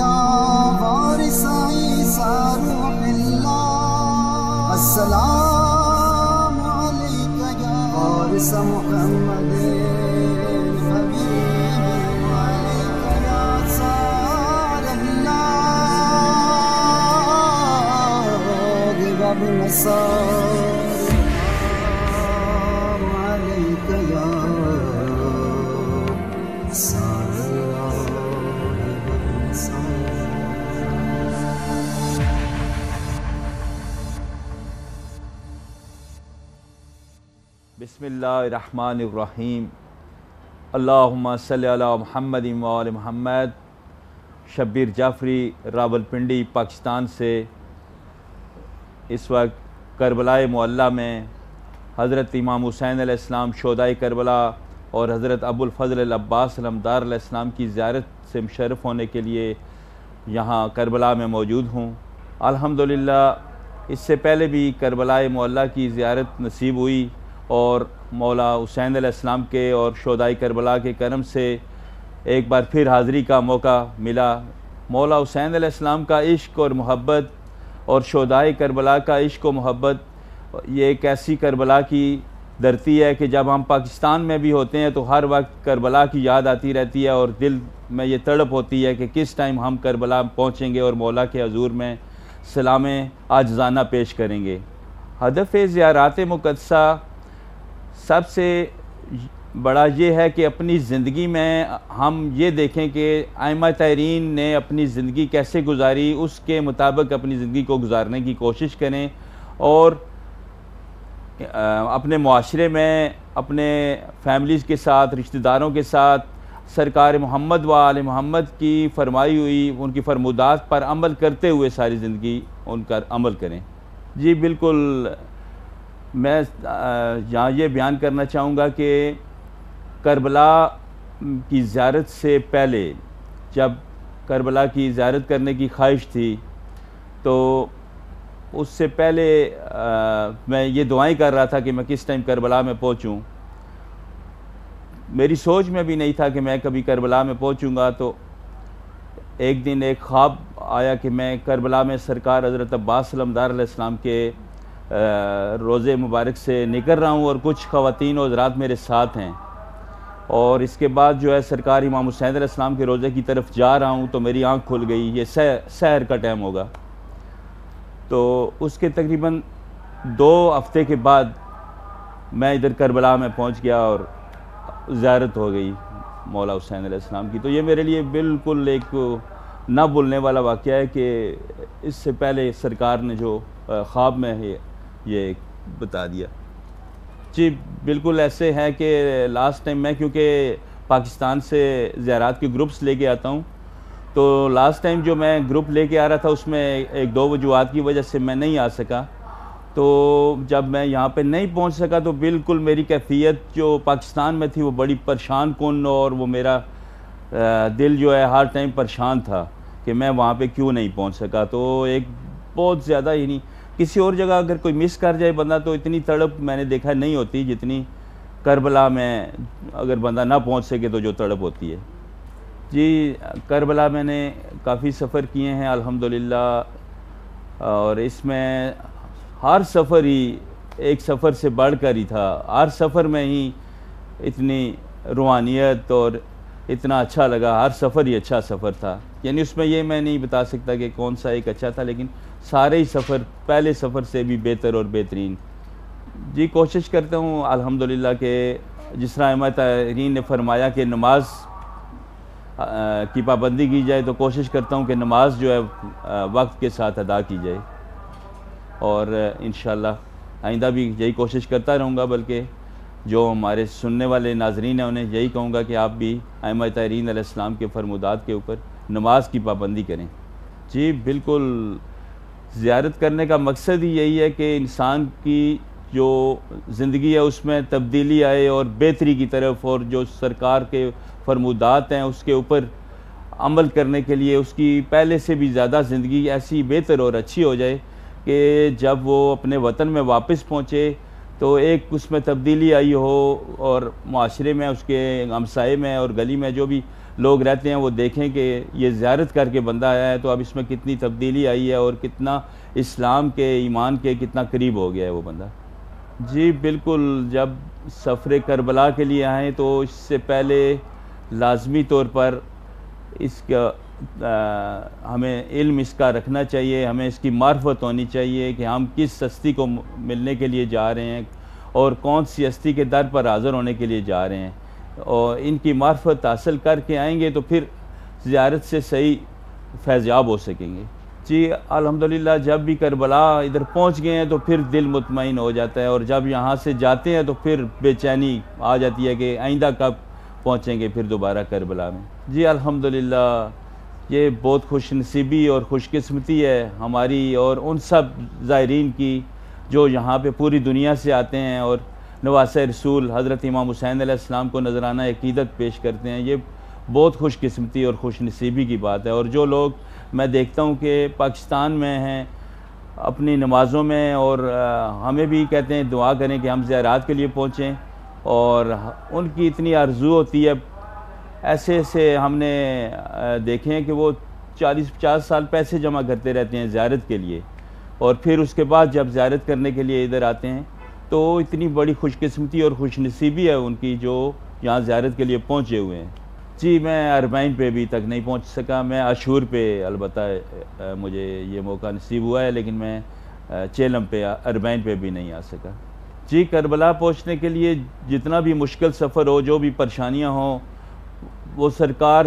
يا وارث عيسى روح الله السلام عليك يا وارث محمد حبيبي وعليك يا صار الله باب النصارى السلام عليك يا صار الله باب النصارى. بسم اللہ الرحمن الرحیم. اللہم صلی علی محمد و آل محمد. شبیر جعفری راولپنڈی پاکستان سے اس وقت کربلائے معلیٰ میں حضرت امام حسین علیہ السلام شہدائے کربلا اور حضرت ابو الفضل العباس علمدار علیہ السلام کی زیارت سے مشرف ہونے کے لیے یہاں کربلا میں موجود ہوں. الحمدللہ اس سے پہلے بھی کربلائے معلیٰ کی زیارت نصیب ہوئی اور مولا حسین علیہ السلام کے اور شہدائے کربلا کے کرم سے ایک بار پھر حاضری کا موقع ملا. مولا حسین علیہ السلام کا عشق اور محبت اور شہدائے کربلا کا عشق و محبت یہ ایک ایسی کربلا کی دھرتی ہے کہ جب ہم پاکستان میں بھی ہوتے ہیں تو ہر وقت کربلا کی یاد آتی رہتی ہے اور دل میں یہ تڑپ ہوتی ہے کہ کس ٹائم ہم کربلا پہنچیں گے اور مولا کے حضور میں سلام عاجزانہ پیش کریں گے. ہدف زیارات مقدسہ سب سے بڑا یہ ہے کہ اپنی زندگی میں ہم یہ دیکھیں کہ ائمہ طاہرین نے اپنی زندگی کیسے گزاری، اس کے مطابق اپنی زندگی کو گزارنے کی کوشش کریں اور اپنے معاشرے میں اپنے فیملیز کے ساتھ رشتہ داروں کے ساتھ سرکار محمد و آل محمد کی فرمائی ہوئی ان کی فرمودات پر عمل کرتے ہوئے ساری زندگی ان کا عمل کریں. جی بالکل، میں یہاں یہ بیان کرنا چاہوں گا کہ کربلا کی زیارت سے پہلے جب کربلا کی زیارت کرنے کی خواہش تھی تو اس سے پہلے میں یہ دعائیں کر رہا تھا کہ میں کس ٹائم کربلا میں پہنچوں. میری سوچ میں بھی نہیں تھا کہ میں کبھی کربلا میں پہنچوں گا. تو ایک دن ایک خواب آیا کہ میں کربلا میں سرکار حضرت عباس علمدار علیہ السلام کے روضے مبارک سے نکل رہا ہوں اور کچھ خواتین و حضرات میرے ساتھ ہیں اور اس کے بعد جو ہے سرکار امام حسین علیہ السلام کے روضے کی طرف جا رہا ہوں تو میری آنکھ کھل گئی. یہ سحر کا ٹائم ہوگا. تو اس کے تقریباً 2 ہفتے کے بعد میں ادھر کربلا میں پہنچ گیا اور زیارت ہو گئی مولا حسین علیہ السلام کی. تو یہ میرے لیے بالکل ایک نہ بھولنے والا واقعہ ہے کہ اس سے پہلے سرکار نے جو خواب میں یہ بتا دیا. جی بالکل ایسے ہے کہ لاسٹ ٹائم میں کیونکہ پاکستان سے زیارات کے گروپس لے کے آتا ہوں تو لاسٹ ٹائم جو میں گروپ لے کے آ رہا تھا اس میں 1-2 وجوہات کی وجہ سے میں نہیں آ سکا. تو جب میں یہاں پہ نہیں پہنچ سکا تو بالکل میری کیفیت جو پاکستان میں تھی وہ بڑی پریشان کن اور وہ میرا دل جو ہے ہر ٹائم پریشان تھا کہ میں وہاں پہ کیوں نہیں پہنچ سکا. تو ایک بہت زیادہ ہی نہیں، کسی اور جگہ اگر کوئی مس کر جائے بندہ تو اتنی تڑپ میں نے دیکھا نہیں ہوتی جتنی کربلا میں اگر بندہ نہ پہنچ سکے تو جو تڑپ ہوتی ہے. جی کربلا میں نے کافی سفر کیے ہیں الحمدللہ اور اس میں ہر سفر ہی ایک سفر سے بڑھ کر ہی تھا. ہر سفر میں ہی اتنی روحانیت اور اتنا اچھا لگا. ہر سفر ہی اچھا سفر تھا. یعنی اس میں یہ میں نہیں بتا سکتا کہ کون سا ایک اچھا تھا، لیکن سارے ہی سفر پہلے سفر سے بھی بہتر اور بہترین. جی کوشش کرتا ہوں الحمدللہ کہ جس طرح ائمہ طاہرین نے فرمایا کہ نماز کی پابندی کی جائے تو کوشش کرتا ہوں کہ نماز جو ہے وقت کے ساتھ ادا کی جائے اور انشاءاللہ آئندہ بھی یہی کوشش کرتا رہوں گا. بلکہ جو ہمارے سننے والے ناظرین ہیں انہیں یہی کہوں گا کہ آپ بھی ائمہ طاہرین علیہ السلام کے فرمودات کے اوپر نماز کی پابندی کریں. جی بالکل، زیارت کرنے کا مقصد ہی یہی ہے کہ انسان کی جو زندگی ہے اس میں تبدیلی آئے اور بہتری کی طرف، اور جو سرکار کے فرمودات ہیں اس کے اوپر عمل کرنے کے لیے اس کی پہلے سے بھی زیادہ زندگی ایسی بہتر اور اچھی ہو جائے کہ جب وہ اپنے وطن میں واپس پہنچے تو ایک اس میں تبدیلی آئی ہو اور معاشرے میں اس کے ہمسائے میں اور گلی میں جو بھی لوگ رہتے ہیں وہ دیکھیں کہ یہ زیارت کر کے بندہ آیا ہے، تو اب اس میں کتنی تبدیلی آئی ہے اور کتنا اسلام کے ایمان کے کتنا قریب ہو گیا ہے وہ بندہ۔ جی بالکل، جب سفر کربلا کے لیے آئیں تو اس سے پہلے لازمی طور پر اس کا ہمیں علم اس کا رکھنا چاہیے، ہمیں اس کی معرفت ہونی چاہیے کہ ہم کس ہستی کو ملنے کے لیے جا رہے ہیں اور کون سی ہستی کے در پر حاضر ہونے کے لیے جا رہے ہیں، اور ان کی معرفت حاصل کر کے آئیں گے تو پھر زیارت سے صحیح فیضیاب ہو سکیں گے۔ جی الحمدللہ، جب بھی کربلا ادھر پہنچ گئے ہیں تو پھر دل مطمئن ہو جاتا ہے، اور جب یہاں سے جاتے ہیں تو پھر بے چینی آ جاتی ہے کہ آئندہ کب پہنچیں گے پھر دوبارہ کربلا میں۔ جی الحمدللہ، یہ بہت خوش نصیبی اور خوش قسمتی ہے ہماری اور ان سب زائرین کی جو یہاں پہ پوری دنیا سے آتے ہیں اور نواسہ رسول حضرت امام حسین علیہ السلام کو نذرانہ عقیدت پیش کرتے ہیں۔ یہ بہت خوش قسمتی اور خوش نصیبی کی بات ہے، اور جو لوگ میں دیکھتا ہوں کہ پاکستان میں ہیں اپنی نمازوں میں، اور ہمیں بھی کہتے ہیں دعا کریں کہ ہم زیارات کے لیے پہنچیں، اور ان کی اتنی آرزو ہوتی ہے۔ ایسے ایسے ہم نے دیکھے ہیں کہ وہ 40-50 سال پیسے جمع کرتے رہتے ہیں زیارت کے لیے، اور پھر اس کے بعد جب زیارت کرنے کے لیے ادھر آتے ہیں تو اتنی بڑی خوش قسمتی اور خوش نصیبی ہے ان کی جو یہاں زیارت کے لیے پہنچے ہوئے ہیں۔ جی میں اربعین پہ بھی تک نہیں پہنچ سکا، میں عاشور پہ البتہ مجھے یہ موقع نصیب ہوا ہے، لیکن میں چیلم پہ اربعین پہ بھی نہیں آ سکا۔ جی کربلا پہنچنے کے لیے جتنا بھی مشکل سفر ہو، جو بھی پریشانیاں ہوں، وہ سرکار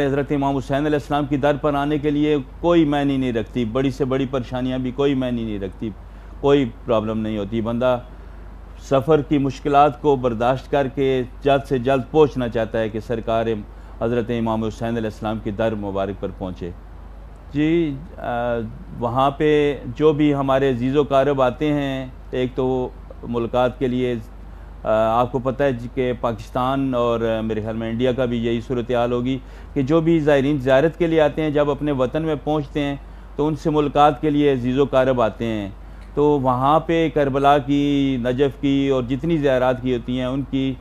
حضرت امام حسین علیہ السلام کی در پر آنے کے لیے کوئی معنی نہیں رکھتی، بڑی سے بڑی پریشانیاں بھی کوئی معنی نہیں رکھتی، کوئی پرابلم نہیں ہوتی۔ بندہ سفر کی مشکلات کو برداشت کر کے جلد سے جلد پہنچنا چاہتا ہے کہ سرکار حضرت امام حسین علیہ السلام کی در مبارک پر پہنچے۔ جی وہاں پہ جو بھی ہمارے عزیز و قارب آتے ہیں، ایک تو ملکات کے لیے آپ کو پتہ ہے کہ پاکستان اور میرے خیال میں انڈیا کا بھی یہی صورتحال ہوگی کہ جو بھی زائرین زیارت کے لیے آتے ہیں جب اپنے وطن میں پہنچتے ہیں تو ان سے ملکات کے لیے عزیز و قارب آتے ہیں، تو وہاں پہ کربلا کی، نجف کی اور جتنی زیارات کی ہوتی ہیں ان کی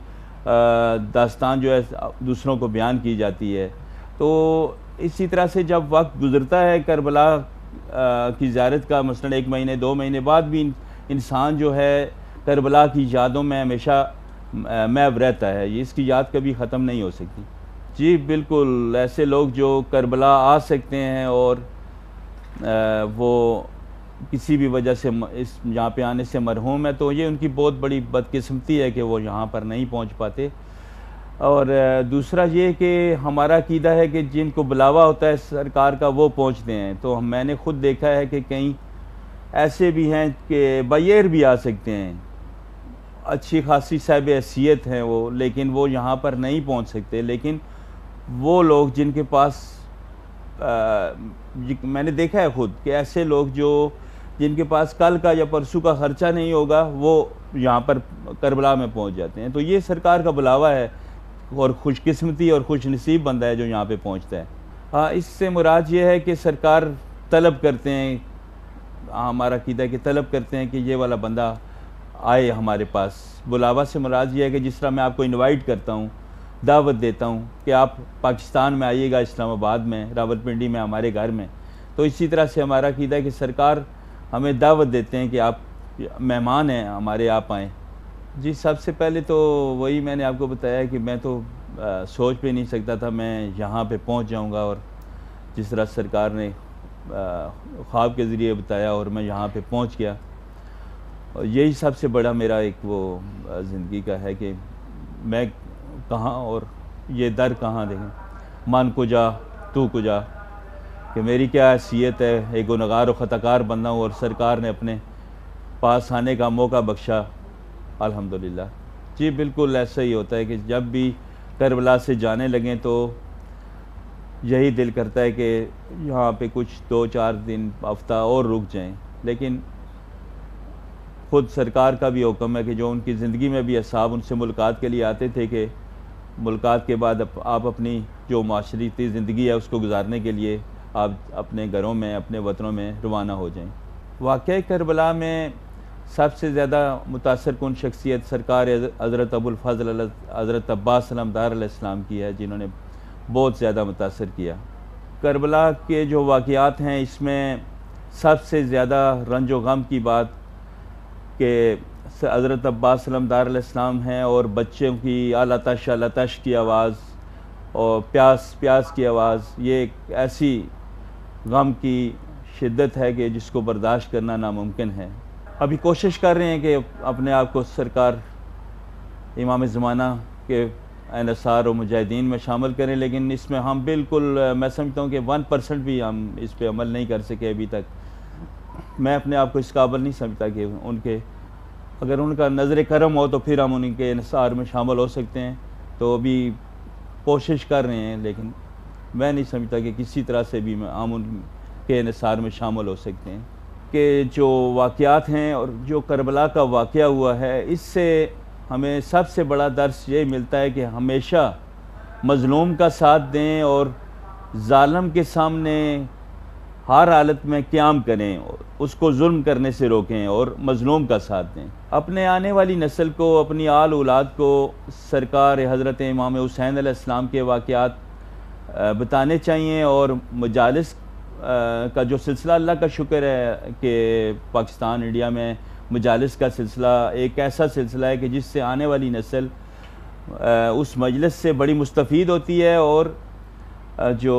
داستان جو ہے دوسروں کو بیان کی جاتی ہے۔ تو اسی طرح سے جب وقت گزرتا ہے کربلا کی زیارت کا، مثلا 1 مہینے 2 مہینے بعد بھی انسان جو ہے کربلا کی یادوں میں ہمیشہ محو رہتا ہے، اس کی یاد کبھی ختم نہیں ہو سکتی۔ جی بالکل، ایسے لوگ جو کربلا آ سکتے ہیں اور وہ کسی بھی وجہ سے یہاں پہ آنے سے مرحوم ہے، تو یہ ان کی بہت بڑی بدقسمتی ہے کہ وہ یہاں پر نہیں پہنچ پاتے۔ اور دوسرا یہ کہ ہمارا عقیدہ ہے کہ جن کو بلاوا ہوتا ہے سرکار کا وہ پہنچتے ہیں، تو میں نے خود دیکھا ہے کہ کہیں ایسے بھی ہیں کہ بائی بھی آ سکتے ہیں، اچھی خاصی صاحب حیثیت ہیں وہ، لیکن وہ یہاں پر نہیں پہنچ سکتے۔ لیکن وہ لوگ جن کے پاس میں نے دیکھا ہے خود کہ ایسے لوگ جن کے پاس کل کا یا پرسوں کا خرچہ نہیں ہوگا، وہ یہاں پر کربلا میں پہنچ جاتے ہیں۔ تو یہ سرکار کا بلاوا ہے اور خوش قسمتی اور خوش نصیب بندہ ہے جو یہاں پہ پہنچتا ہے۔ ہاں، اس سے مراد یہ ہے کہ سرکار طلب کرتے ہیں، ہمارا عقیدہ کہ طلب کرتے ہیں کہ یہ والا بندہ آئے ہمارے پاس۔ بلاوا سے مراد یہ ہے کہ جس طرح میں آپ کو انوائٹ کرتا ہوں، دعوت دیتا ہوں کہ آپ پاکستان میں آئیے گا، اسلام آباد میں، راولپنڈی میں، ہمارے گھر میں، تو اسی طرح سے ہمارا عقیدہ ہے کہ سرکار ہمیں دعوت دیتے ہیں کہ آپ مہمان ہیں ہمارے، آپ آئیں۔ جی سب سے پہلے تو وہی میں نے آپ کو بتایا کہ میں تو سوچ بھی نہیں سکتا تھا میں یہاں پہ پہنچ جاؤں گا، اور جس طرح سرکار نے خواب کے ذریعے بتایا اور میں یہاں پہ پہنچ گیا، اور یہی سب سے بڑا میرا ایک وہ زندگی کا ہے کہ میں کہاں اور یہ در کہاں دیکھیں، من کجا تو کجا، کہ میری کیا حیثیت ہے، ایک گنہگار و خطاکار بندہ ہوں اور سرکار نے اپنے پاس آنے کا موقع بخشا، الحمدللہ۔ جی بالکل ایسا ہی ہوتا ہے کہ جب بھی کربلا سے جانے لگیں تو یہی دل کرتا ہے کہ یہاں پہ کچھ 2-4 دن ہفتہ اور رک جائیں، لیکن خود سرکار کا بھی حکم ہے کہ جو ان کی زندگی میں بھی اصحاب ان سے ملاقات کے لیے آتے تھے کہ ملاقات کے بعد آپ اپنی جو معاشرتی زندگی ہے اس کو گزارنے کے لیے آپ اپنے گھروں میں، اپنے وطنوں میں روانہ ہو جائیں۔ واقعہ کربلا میں سب سے زیادہ متاثر کن شخصیت سرکار حضرت ابوالفضل حضرت عباس علمدار علیہ السلام کی ہے، جنہوں نے بہت زیادہ متاثر کیا۔ کربلا کے جو واقعات ہیں اس میں سب سے زیادہ رنج و غم کی بات کہ حضرت عباس علمدار علیہ السلام ہیں اور بچوں کی لتش لتش کی آواز اور پیاس پیاس کی آواز، یہ ایک ایسی غم کی شدت ہے کہ جس کو برداشت کرنا ناممکن ہے۔ ابھی کوشش کر رہے ہیں کہ اپنے آپ کو سرکار امام زمانہ کے انصار و مجاہدین میں شامل کریں، لیکن اس میں ہم بالکل میں سمجھتا ہوں کہ 1% بھی ہم اس پہ عمل نہیں کر سکے ابھی تک۔ میں اپنے آپ کو اس قابل نہیں سمجھتا کہ اگر ان کا نظر کرم ہو تو پھر ہم ان کے انصار میں شامل ہو سکتے ہیں، تو ابھی کوشش کر رہے ہیں، لیکن میں نہیں سمجھتا کہ کسی طرح سے بھی ہم ان کے انصار میں شامل ہو سکتے ہیں۔ کہ جو واقعات ہیں اور جو کربلا کا واقعہ ہوا ہے، اس سے ہمیں سب سے بڑا درس یہ ملتا ہے کہ ہمیشہ مظلوم کا ساتھ دیں اور ظالم کے سامنے ہر حالت میں قیام کریں، اس کو ظلم کرنے سے روکیں اور مظلوم کا ساتھ دیں۔ اپنے آنے والی نسل کو، اپنی آل اولاد کو سرکار حضرت امام حسین علیہ السلام کے واقعات بتانے چاہیے، اور مجالس کا جو سلسلہ، اللہ کا شکر ہے کہ پاکستان انڈیا میں مجالس کا سلسلہ ایک ایسا سلسلہ ہے کہ جس سے آنے والی نسل اس مجلس سے بڑی مستفید ہوتی ہے، اور جو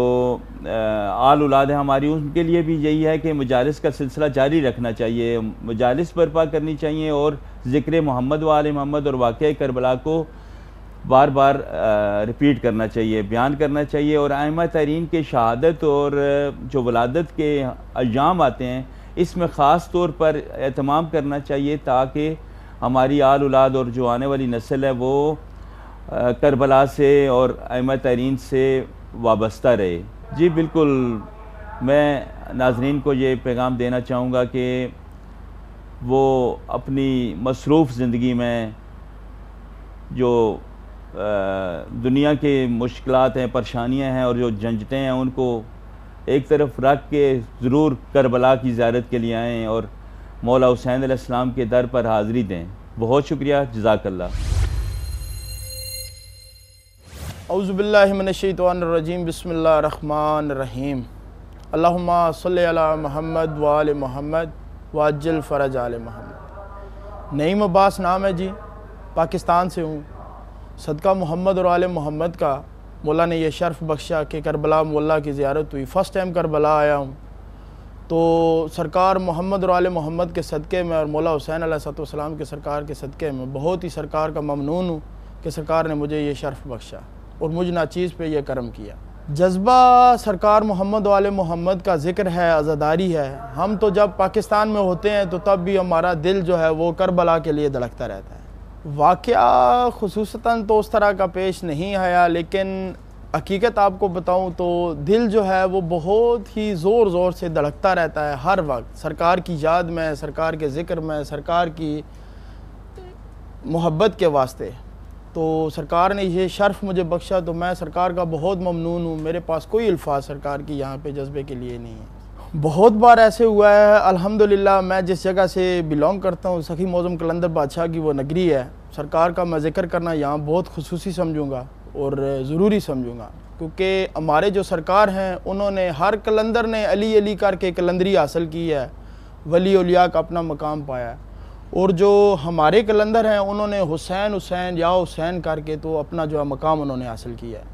آل اولاد ہے ہماری ان کے لیے بھی یہی ہے کہ مجالس کا سلسلہ جاری رکھنا چاہیے، مجالس برپا کرنی چاہیے اور ذکر محمد و آل محمد اور واقعہ کربلا کو بار بار ریپیٹ کرنا چاہیے، بیان کرنا چاہیے، اور ائمہ تحرین کے شہادت اور جو ولادت کے ایام آتے ہیں اس میں خاص طور پر اہتمام کرنا چاہیے، تاکہ ہماری آل اولاد اور جو آنے والی نسل ہے وہ کربلا سے اور ائمہ تحرین سے وابستہ رہے۔ جی بالکل، میں ناظرین کو یہ پیغام دینا چاہوں گا کہ وہ اپنی مصروف زندگی میں جو دنیا کے مشکلات ہیں، پریشانیاں ہیں اور جو جھنجھٹیں ہیں، ان کو ایک طرف رکھ کے ضرور کربلا کی زیارت کے لیے آئیں اور مولا حسین علیہ السلام کے در پر حاضری دیں۔ بہت شکریہ، جزاک اللہ۔ اعوذ باللہ من الشیطان الرجیم، بسم اللہ الرحمن الرحیم۔ اللہم صلی علی محمد وآل محمد وعجل فرج آل محمد۔ نعیم عباس نام ہے جی، پاکستان سے ہوں۔ صدقہ محمد اور آل محمد کا مولا نے یہ شرف بخشا کہ کربلا مولا کی زیارت ہوئی۔ فرسٹ ٹائم کربلا آیا ہوں، تو سرکار محمد اور آل محمد کے صدقے میں اور مولا حسین علیہ السلام کے سرکار کے صدقے میں بہت ہی سرکار کا ممنون ہوں کہ سرکار نے مجھے یہ شرف بخشا اور مجھ ناچیز پہ یہ کرم کیا۔ جذبہ سرکار محمد و آل محمد کا ذکر ہے، عزاداری ہے۔ ہم تو جب پاکستان میں ہوتے ہیں تو تب بھی ہمارا دل جو ہے وہ کربلا کے لیے دھڑکتا رہتا ہے۔ واقعہ خصوصاً تو اس طرح کا پیش نہیں آیا، لیکن حقیقت آپ کو بتاؤں تو دل جو ہے وہ بہت ہی زور زور سے دھڑکتا رہتا ہے ہر وقت، سرکار کی یاد میں، سرکار کے ذکر میں، سرکار کی محبت کے واسطے۔ تو سرکار نے یہ شرف مجھے بخشا تو میں سرکار کا بہت ممنون ہوں۔ میرے پاس کوئی الفاظ سرکار کی یہاں پہ جذبے کے لیے نہیں ہے۔ بہت بار ایسے ہوا ہے، الحمدللہ میں جس جگہ سے بلونگ کرتا ہوں، سخی معظم قلندر بادشاہ کی وہ نگری ہے، سرکار کا میں ذکر کرنا یہاں بہت خصوصی سمجھوں گا اور ضروری سمجھوں گا، کیونکہ ہمارے جو سرکار ہیں انہوں نے ہر قلندر نے علی علی کر کے قلندری حاصل کی ہے، ولی اولیاء کا اپنا مقام پایا ہے، اور جو ہمارے قلندر ہیں انہوں نے حسین حسین یا حسین کر کے تو اپنا جو ہے مقام انہوں نے حاصل کیا ہے۔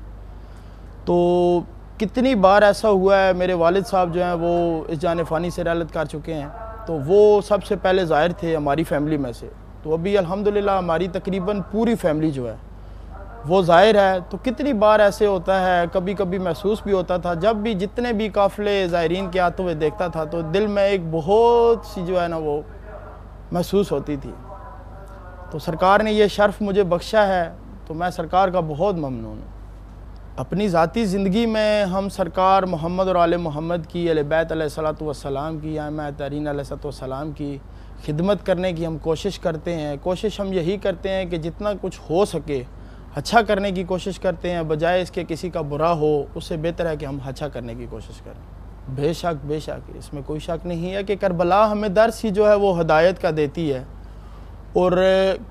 تو کتنی بار ایسا ہوا ہے، میرے والد صاحب جو ہیں وہ اس جان فانی سے رحلت کر چکے ہیں، تو وہ سب سے پہلے ظاہر تھے ہماری فیملی میں سے، تو ابھی الحمدللہ ہماری تقریباً پوری فیملی جو ہے وہ ظاہر ہے۔ تو کتنی بار ایسے ہوتا ہے، کبھی کبھی محسوس بھی ہوتا تھا، جب بھی جتنے بھی قافلے ظاہرین کے آتے ہوئے دیکھتا تھا تو دل میں ایک بہت سی جو ہے نا وہ محسوس ہوتی تھی۔ تو سرکار نے یہ شرف مجھے بخشا ہے تو میں سرکار کا بہت ممنون ہوں۔ اپنی ذاتی زندگی میں ہم سرکار محمد اور آل محمد کی، اہل بیت علیہ السلام کی، ائمہ طاہرین علیہ السلام کی خدمت کرنے کی ہم کوشش کرتے ہیں۔ کوشش ہم یہی کرتے ہیں کہ جتنا کچھ ہو سکے اچھا کرنے کی کوشش کرتے ہیں، بجائے اس کے کسی کا برا ہو، اس سے بہتر ہے کہ ہم اچھا کرنے کی کوشش کریں۔ بے شک اس میں کوئی شک نہیں ہے کہ کربلا ہمیں درس ہی جو ہے وہ ہدایت کا دیتی ہے. اور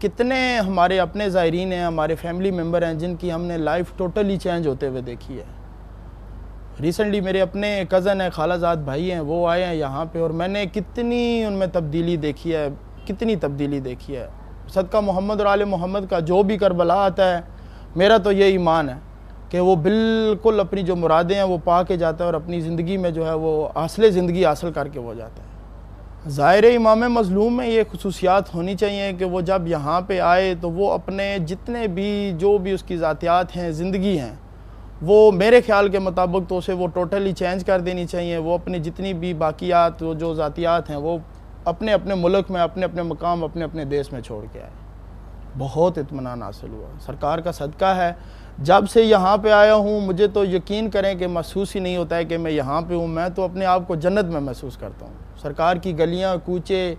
کتنے ہمارے اپنے زائرین ہیں, ہمارے فیملی ممبر ہیں جن کی ہم نے لائف ٹوٹلی چینج ہوتے ہوئے دیکھی ہے. ریسنٹلی میرے اپنے کزن ہیں, خالہ زاد بھائی ہیں, وہ آئے ہیں یہاں پہ, اور میں نے کتنی ان میں تبدیلی دیکھی ہے. صدقہ محمد اور آل محمد کا جو بھی کربلا آتا ہے, میرا تو یہ ایمان ہے کہ وہ بالکل اپنی جو مرادیں ہیں وہ پا کے جاتا ہے, اور اپنی زندگی میں جو ہے وہ حاصل زندگی حاصل کر کے وہ جاتا ہے. ظاہر امام مظلوم میں یہ خصوصیات ہونی چاہیے کہ وہ جب یہاں پہ آئے تو وہ اپنے جتنے بھی جو بھی اس کی ذاتیات ہیں, زندگی ہیں, وہ میرے خیال کے مطابق تو اسے وہ ٹوٹلی چینج کر دینی چاہیے. وہ اپنی جتنی بھی باقیات جو ذاتیات ہیں وہ اپنے اپنے ملک میں, اپنے اپنے مقام, اپنے اپنے دیش میں چھوڑ کے آئے. بہت اطمینان حاصل ہوا. سرکار کا صدقہ ہے, جب سے یہاں پہ آیا ہوں مجھے تو یقین کریں کہ محسوس ہی نہیں ہوتا ہے کہ میں یہاں پہ ہوں. میں تو اپنے آپ کو جنت میں محسوس کرتا ہوں. سرکار کی گلیاں کوچے,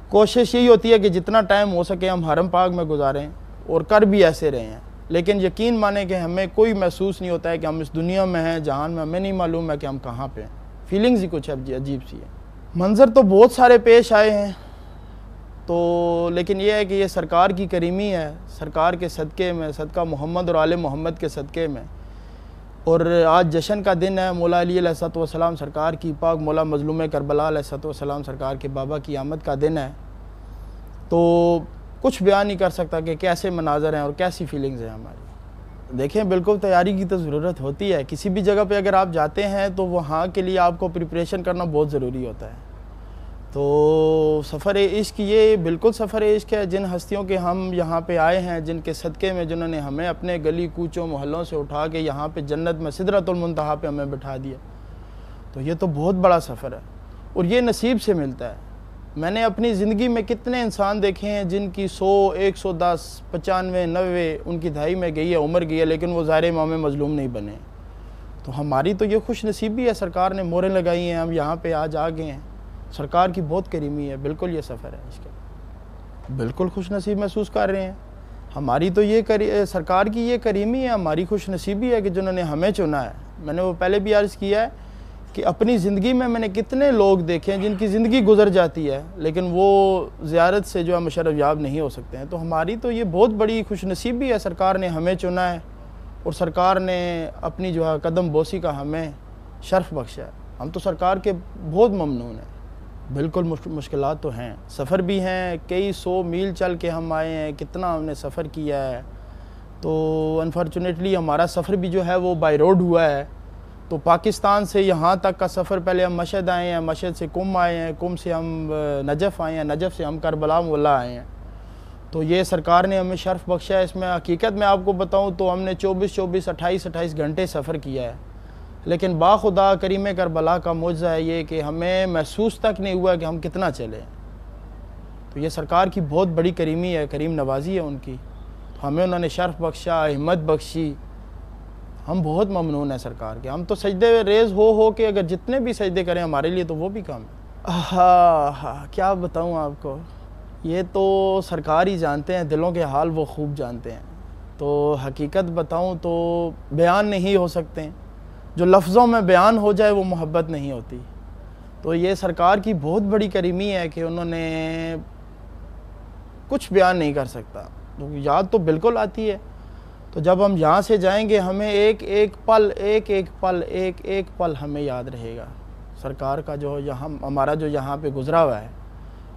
کوشش یہی ہوتی ہے کہ جتنا ٹائم ہو سکے ہم حرم پاک میں گزاریں, اور کر بھی ایسے رہے ہیں. لیکن یقین مانیں کہ ہمیں کوئی محسوس نہیں ہوتا ہے کہ ہم اس دنیا میں ہیں, جہان میں. ہمیں نہیں معلوم ہے کہ ہم کہاں پہ ہیں. فیلنگز ہی کچھ عجیب سی ہے. منظر تو بہت سارے پیش آئے ہیں, تو لیکن یہ ہے کہ یہ سرکار کی کریمی ہے, سرکار کے صدقے میں, صدقہ محمد اور آل محمد کے صدقے میں. اور آج جشن کا دن ہے. مولا علی علیہ الصلوۃ والسلام سرکار کی پاک مولا مظلوم کربلا علیہ الصلوۃ والسلام سرکار کے بابا کی آمد کا دن ہے. تو کچھ بیان نہیں کر سکتا کہ کیسے مناظر ہیں اور کیسی فیلنگز ہیں ہماری. دیکھیں, بالکل تیاری کی تو ضرورت ہوتی ہے. کسی بھی جگہ پہ اگر آپ جاتے ہیں تو وہاں کے لیے آپ کو پریپریشن کرنا بہت ضروری ہوتا ہے. تو سفر عشق, یہ بالکل سفر عشق ہے. جن ہستیوں کے ہم یہاں پہ آئے ہیں, جن کے صدقے میں, جنہوں نے ہمیں اپنے گلی کوچوں محلوں سے اٹھا کے یہاں پہ جنت میں سدرۃ المنتہا پہ ہمیں بٹھا دیا, تو یہ تو بہت بڑا سفر ہے. اور یہ نصیب سے ملتا ہے. میں نے اپنی زندگی میں کتنے انسان دیکھے ہیں جن کی 100, 110, 95, 90 ان کی دہائی میں گئی ہے, عمر گئی ہے, لیکن وہ ظاہر امام مظلوم نہیں بنے. تو ہماری تو یہ خوش نصیبی ہے, سرکار نے موریں لگائی ہیں, ہم یہاں پہ آج آ گئے ہیں. سرکار کی بہت کریمی ہے. بالکل یہ سفر ہے اس کا, بالکل خوش نصیب محسوس کر رہے ہیں. ہماری تو یہ سرکار کی یہ کریمی ہے, ہماری خوش نصیبی ہے کہ جنہوں نے ہمیں چنا ہے. میں نے وہ پہلے بھی عرض کیا ہے کہ اپنی زندگی میں نے کتنے لوگ دیکھے ہیں جن کی زندگی گزر جاتی ہے لیکن وہ زیارت سے جو ہے مشرف یاب نہیں ہو سکتے ہیں. تو ہماری تو یہ بہت بڑی خوش نصیبی ہے, سرکار نے ہمیں چنا ہے, اور سرکار نے اپنی جو ہے قدم بوسی کا ہمیں شرف بخشا ہے. ہم تو سرکار کے بہت ممنون ہیں. بالکل مشکلات تو ہیں, سفر بھی ہیں, کئی 100 میل چل کے ہم آئے ہیں, کتنا ہم نے سفر کیا ہے. تو انفارچونیٹلی ہمارا سفر بھی جو ہے وہ بائی روڈ ہوا ہے. تو پاکستان سے یہاں تک کا سفر, پہلے ہم مشہد آئے ہیں, مشہد سے قم آئے ہیں, قم سے ہم نجف آئے ہیں, نجف سے ہم کربلا مولا آئے ہیں. تو یہ سرکار نے ہمیں شرف بخشا ہے. اس میں حقیقت میں آپ کو بتاؤں تو ہم نے 24, 28 گھنٹے سفر کیا ہے, لیکن باخدا کریم کربلا کا معجزہ ہے یہ کہ ہمیں محسوس تک نہیں ہوا کہ ہم کتنا چلے. تو یہ سرکار کی بہت بڑی کریمی ہے, کریم نوازی ہے ان کی. تو ہمیں انہوں نے شرف بخشا, ہمت بخشی. ہم بہت ممنون ہیں سرکار کے. ہم تو سجدے ریز ہو کے اگر جتنے بھی سجدے کریں ہمارے لیے تو وہ بھی کام ہے. کیا بتاؤں آپ کو, یہ تو سرکار ہی جانتے ہیں, دلوں کے حال وہ خوب جانتے ہیں. تو حقیقت بتاؤں تو بیان نہیں ہو سکتے, جو لفظوں میں بیان ہو جائے وہ محبت نہیں ہوتی. تو یہ سرکار کی بہت بڑی کریمی ہے کہ انہوں نے کچھ بیان نہیں کر سکتا. تو یاد تو بالکل آتی ہے. تو جب ہم یہاں سے جائیں گے ہمیں ایک ایک پل ہمیں یاد رہے گا. سرکار کا جو یہاں ہمارا جو یہاں پہ گزرا ہوا ہے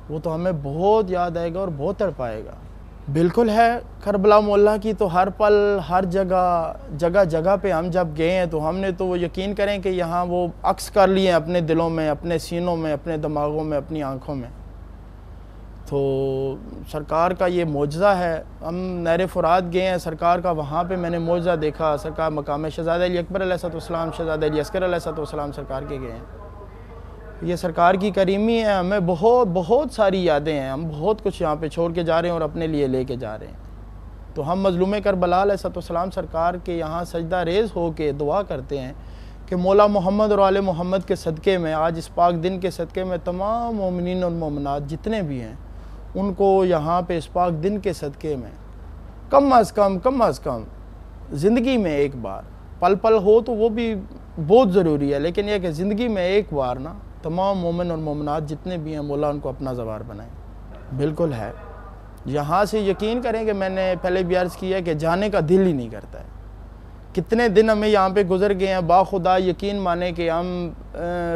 وہ تو ہمیں بہت یاد آئے گا اور بہت تڑپائے گا. بالکل ہے, کربلا مولا کی تو ہر پل, ہر جگہ پہ ہم جب گئے ہیں تو ہم نے تو وہ یقین کریں کہ یہاں وہ عکس کر لیے ہیں اپنے دلوں میں, اپنے سینوں میں, اپنے دماغوں میں, اپنی آنکھوں میں. تو سرکار کا یہ معجزہ ہے. ہم نہر فرات گئے ہیں سرکار کا, وہاں پہ میں نے معجزہ دیکھا. سرکار مقام شہزادہ علی اکبر علیہ الصلوۃ والسلام, شہزادہ علی اصغر علیہ الصلوۃ والسلام سرکار کے گئے ہیں. یہ سرکار کی کریمی ہے. ہمیں بہت ساری یادیں ہیں. ہم بہت کچھ یہاں پہ چھوڑ کے جا رہے ہیں اور اپنے لیے لے کے جا رہے ہیں. تو ہم مظلوم کربلا علیہ الصلوۃ والسلام سرکار کے یہاں سجدہ ریز ہو کے دعا کرتے ہیں کہ مولا محمد اور آل محمد کے صدقے میں, آج اس پاک دن کے صدقے میں تمام مومنین اور مومنات جتنے بھی ہیں ان کو یہاں پہ اس پاک دن کے صدقے میں کم از کم زندگی میں ایک بار پل ہو تو وہ بھی بہت ضروری ہے، لیکن یہ کہ زندگی میں ایک بار نا تمام مومن اور مومنات جتنے بھی ہیں مولا ان کو اپنا زوار بنائیں۔ بالکل ہے، یہاں سے یقین کریں کہ میں نے پہلے بھی عرض کیا کہ جانے کا دل ہی نہیں کرتا ہے۔ کتنے دن ہمیں یہاں پہ گزر گئے ہیں، باخدا یقین مانے کہ ہم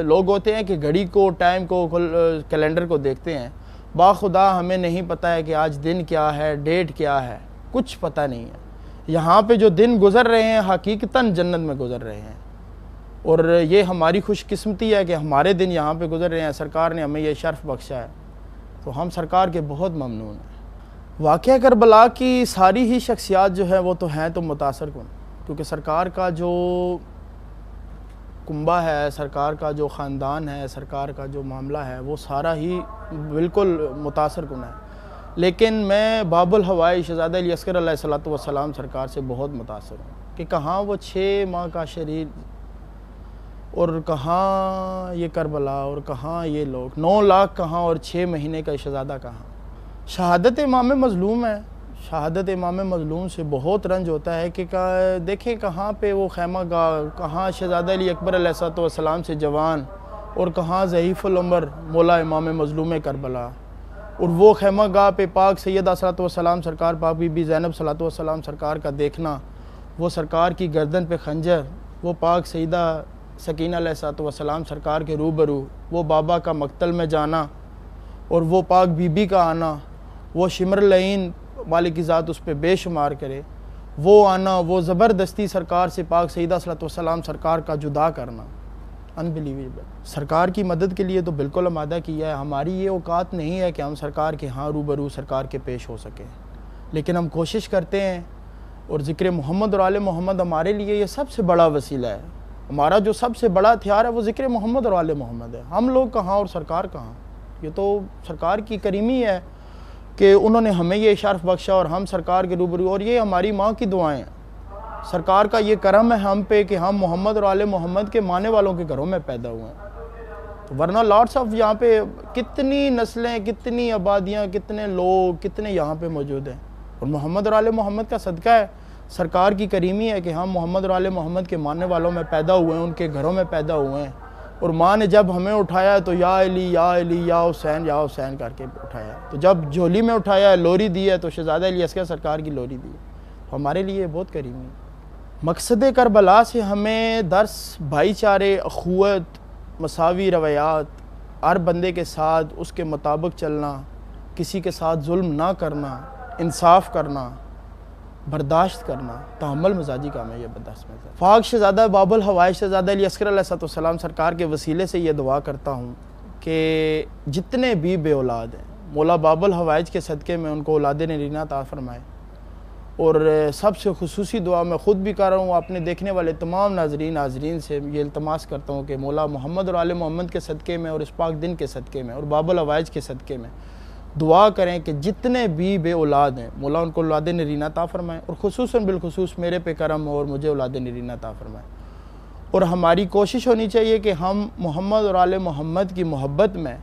لوگ ہوتے ہیں کہ گھڑی کو، ٹائم کو، کیلنڈر کو دیکھتے ہیں، باخدا ہمیں نہیں پتہ ہے کہ آج دن کیا ہے، ڈیٹ کیا ہے، کچھ پتہ نہیں ہے۔ یہاں پہ جو دن گزر رہے ہیں حقیقتاً جنت میں گزر رہے ہیں، اور یہ ہماری خوش قسمتی ہے کہ ہمارے دن یہاں پہ گزر رہے ہیں، سرکار نے ہمیں یہ شرف بخشا ہے، تو ہم سرکار کے بہت ممنون ہیں۔ واقعہ کربلا کی ساری ہی شخصیات جو ہے وہ تو ہیں تو متاثر کن، کیونکہ سرکار کا جو کنبہ ہے، سرکار کا جو خاندان ہے، سرکار کا جو معاملہ ہے وہ سارا ہی بالکل متاثر کن ہے۔ لیکن میں باب الہوائی شہزادہ علی اصغر علیہ السلام سرکار سے بہت متاثر ہوں کہ کہاں وہ 6 ماہ کا شریر، اور کہاں یہ کربلا، اور کہاں یہ لوگ 9 لاکھ کہاں، اور 6 مہینے کا شہزادہ کہاں۔ شہادت امام مظلوم ہے، شہادت امام مظلوم سے بہت رنج ہوتا ہے کہ دیکھیں کہاں پہ وہ خیمہ گاہ، کہاں شہزادہ علی اکبر علیہ السلام سے جوان، اور کہاں ضعیف العمر مولا امام مظلوم کربلا، اور وہ خیمہ گاہ پہ پاک سیدہ صلاۃ والسلام سرکار، پاک بی بی زینب صلاۃ والسلام سرکار کا دیکھنا، وہ سرکار کی گردن پہ خنجر، وہ پاک سیدہ سکینہ علیہ السلام سرکار کے روبرو، وہ بابا کا مقتل میں جانا، اور وہ پاک بی بی کا آنا، وہ شمر لعین مالک کی ذات اس پہ بے شمار کرے، وہ آنا، وہ زبردستی سرکار سے پاک سیدہ صلاۃ والسلام سرکار کا جدا کرنا، انبلیویبل۔ سرکار کی مدد کے لیے تو بالکل آمادہ کیا ہے، ہماری یہ اوقات نہیں ہے کہ ہم سرکار کے ہاں روبرو سرکار کے پیش ہو سکیں، لیکن ہم کوشش کرتے ہیں، اور ذکر محمد اور آل محمد ہمارے لیے یہ سب سے بڑا وسیلہ ہے۔ ہمارا جو سب سے بڑا ہتھیار ہے وہ ذکر محمد اور آل محمد ہے۔ ہم لوگ کہاں اور سرکار کہاں، یہ تو سرکار کی کریمی ہے کہ انہوں نے ہمیں یہ شرف بخشا، اور ہم سرکار کے روبرو، اور یہ ہماری ماں کی دعائیں ہیں، سرکار کا یہ کرم ہے ہم پہ کہ ہم محمد اور آل محمد کے ماننے والوں کے گھروں میں پیدا ہوئے ہیں، ورنہ لاٹس آف یہاں پہ کتنی نسلیں، کتنی آبادیاں، کتنے لوگ، کتنے یہاں پہ موجود ہیں، اور محمد اور آل محمد کا صدقہ ہے، سرکار کی کریمی ہے کہ ہم محمد اور آل محمد کے ماننے والوں میں پیدا ہوئے ہیں، ان کے گھروں میں پیدا ہوئے ہیں، اور ماں نے جب ہمیں اٹھایا ہے تو یا علی یا علی یا حسین کر کے اٹھایا، تو جب جھولی میں اٹھایا ہے، لوری دی ہے، تو شہزادہ علی اصغر سرکار کی لوری دی ہے، ہمارے لیے بہت کریمی ہے۔ مقصد کربلا سے ہمیں درس بھائی چارے، اخوت، مساوی رویات، ہر بندے کے ساتھ اس کے مطابق چلنا، کسی کے ساتھ ظلم نہ کرنا، انصاف کرنا، برداشت کرنا، تحمل مزاجی کام ہے یہ برداشت میں۔ پاک شہزادہ باب الہوائی شہزادہ علی اصغر علیہ السلام سرکار کے وسیلے سے یہ دعا کرتا ہوں کہ جتنے بھی بے اولاد ہیں مولا باب الہوائج کے صدقے میں ان کو اولاد نرینہ عطا فرمائے، اور سب سے خصوصی دعا میں خود بھی کر رہا ہوں، اپنے دیکھنے والے تمام ناظرین سے یہ التماس کرتا ہوں کہ مولا محمد اور آل محمد کے صدقے میں، اور اس پاک دن کے صدقے میں، اور باب الہوائج کے صدقے میں دعا کریں کہ جتنے بھی بے اولاد ہیں مولا ان کو اولاد نرینہ عطا فرمائے، اور خصوصاً بالخصوص میرے پہ کرم ہو اور مجھے اولاد نرینہ عطا فرمائے۔ اور ہماری کوشش ہونی چاہیے کہ ہم محمد اور آل محمد کی محبت میں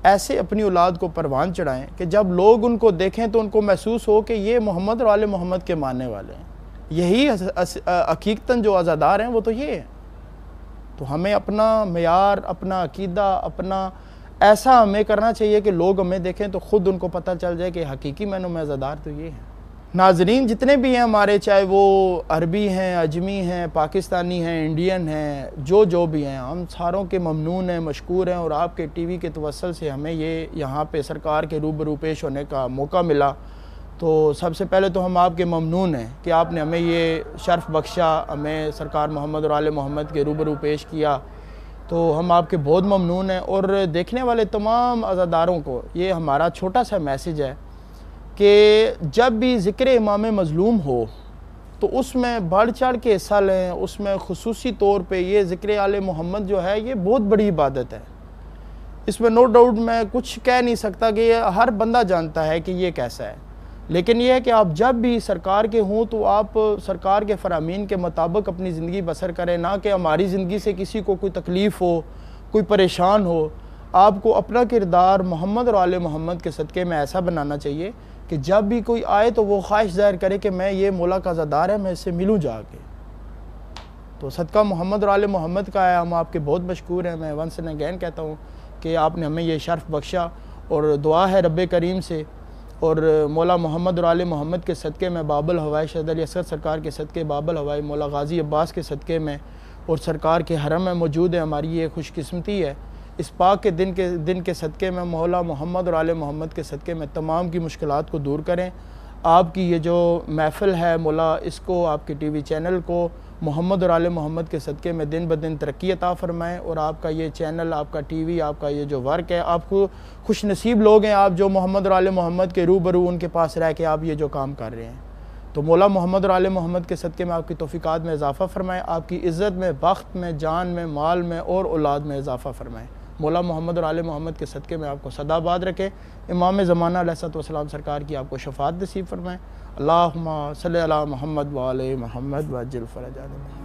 ایسے اپنی اولاد کو پروان چڑھائیں کہ جب لوگ ان کو دیکھیں تو ان کو محسوس ہو کہ یہ محمد اور آل محمد کے ماننے والے ہیں، یہی حقیقتاً جو عزادار ہیں وہ تو یہ ہیں۔ تو ہمیں اپنا معیار، اپنا عقیدہ، اپنا ایسا ہمیں کرنا چاہیے کہ لوگ ہمیں دیکھیں تو خود ان کو پتہ چل جائے کہ حقیقی معنوں میں عزادار تو یہ ہیں۔ ناظرین جتنے بھی ہیں ہمارے، چاہے وہ عربی ہیں، اجمی ہیں، پاکستانی ہیں، انڈین ہیں، جو بھی ہیں، ہم ساروں کے ممنون ہیں، مشکور ہیں، اور آپ کے ٹی وی کے توسل سے ہمیں یہ یہاں پہ سرکار کے روبرو پیش ہونے کا موقع ملا، تو سب سے پہلے تو ہم آپ کے ممنون ہیں کہ آپ نے ہمیں یہ شرف بخشا، ہمیں سرکار محمد اور آل محمد کے روبرو پیش کیا، تو ہم آپ کے بہت ممنون ہیں۔ اور دیکھنے والے تمام عزاداروں کو یہ ہمارا چھوٹا سا میسیج ہے کہ جب بھی ذکر امام مظلوم ہو تو اس میں بڑھ چڑھ کے حصہ لیں، اس میں خصوصی طور پہ یہ ذکر آل محمد جو ہے یہ بہت بڑی عبادت ہے، اس میں نو ڈاؤٹ میں کچھ کہہ نہیں سکتا کہ یہ ہر بندہ جانتا ہے کہ یہ کیسا ہے، لیکن یہ ہے کہ آپ جب بھی سرکار کے ہوں تو آپ سرکار کے فرامین کے مطابق اپنی زندگی بسر کریں، نہ کہ ہماری زندگی سے کسی کو کوئی تکلیف ہو، کوئی پریشان ہو۔ آپ کو اپنا کردار محمد اور آل محمد کے صدقے میں ایسا بنانا چاہیے کہ جب بھی کوئی آئے تو وہ خواہش ظاہر کرے کہ میں یہ مولا کا عزادار ہے، میں اس سے ملوں جا کے۔ تو صدقہ محمد اور آل محمد کا ہے، ہم آپ کے بہت مشکور ہیں۔ میں ونس اینڈ اگین کہتا ہوں کہ آپ نے ہمیں یہ شرف بخشا، اور دعا ہے رب کریم سے اور مولا محمد اور آل محمد کے صدقے میں، باب الہوائی شہید علی اصغر سرکار کے صدقے، باب الہوائی مولا غازی عباس کے صدقے میں، اور سرکار کے حرم میں موجود ہے، ہماری یہ خوش قسمتی ہے۔ اس پاک کے دن کے صدقے میں مولا محمد اور آل محمد کے صدقے میں تمام کی مشکلات کو دور کریں۔ آپ کی یہ جو محفل ہے مولا، اس کو آپ کے ٹی وی چینل کو محمد اور آل محمد کے صدقے میں دن بدن ترقی عطا فرمائیں، اور آپ کا یہ چینل، آپ کا ٹی وی، آپ کا یہ جو ورک ہے، آپ کو خوش نصیب لوگ ہیں آپ جو محمد اور آل محمد کے روبرو ان کے پاس رہ کے آپ یہ جو کام کر رہے ہیں۔ تو مولا محمد اور آل محمد کے صدقے میں آپ کی توفیقات میں اضافہ فرمائیں، آپ کی عزت میں، بخت میں، جان میں، مال میں اور اولاد میں اضافہ فرمائیں۔ مولا محمد اور آل محمد کے صدقے میں آپ کو سدا آباد رکھے۔ امام زمانہ علیہ الصلوۃ والسلام سرکار کی آپ کو شفاعت نصیب فرمائیں۔ اللہم صلی علی محمد و آل محمد وعجل فرجہ۔